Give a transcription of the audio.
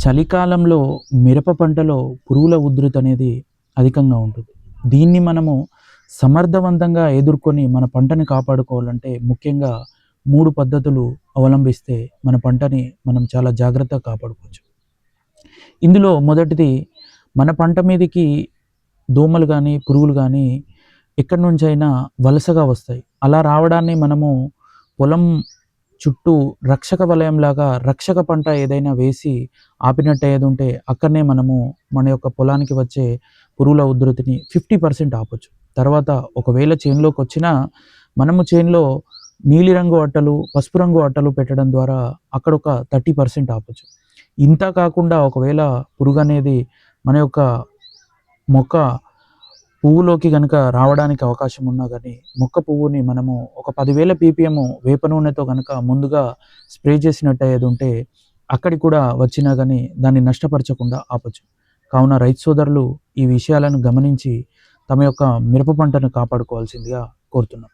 చలికాలంలో మిరప పంటలో పురుగుల ఉధృతి అనేది అధికంగా ఉంటుంది. దీన్ని మనము సమర్థవంతంగా ఎదుర్కొని మన పంటని కాపాడుకోవాలంటే ముఖ్యంగా 3 పద్ధతులు అవలంబిస్తే మన పంటని మనం చాలా జాగ్రత్తగా కాపాడుకోవచ్చు. ఇందులో మొదటిది, మన పంట మీదకి దోమలు గానీ, పురుగులు గానీ ఎక్కడి నుంచైనా వలసగా వస్తాయి. అలా రావడాన్ని మనము పొలం చుట్టూ రక్షక వలయంలాగా రక్షక పంట ఏదైనా వేసి ఆపినట్టు ఏదుంటే అక్కడనే మనము మన యొక్క పొలానికి వచ్చే పురుగుల ఉధృతిని 50% ఆపొచ్చు. తర్వాత ఒకవేళ చేనులోకొచ్చినా మనము చేనులో నీలిరంగు అట్టలు, పసుపు రంగు అట్టలు పెట్టడం ద్వారా అక్కడొక 30% ఆపొచ్చు. ఇంత కాకుండా ఒకవేళ పురుగనేది మన యొక్క మొక్క పువ్వులోకి గనుక రావడానికి అవకాశం ఉన్నా గానీ, మొక్క పువ్వుని మనము ఒక 10,000 పీపీఎం వేప నూనెతో గనక ముందుగా స్ప్రే చేసినట్టయ్యేదుంటే, అక్కడికి కూడా వచ్చినా గానీ దాన్ని నష్టపరచకుండా ఆపొచ్చు. కావున రైతు సోదరులు ఈ విషయాలను గమనించి తమ యొక్క మిరప పంటను కాపాడుకోవాల్సిందిగా కోరుతున్నాం.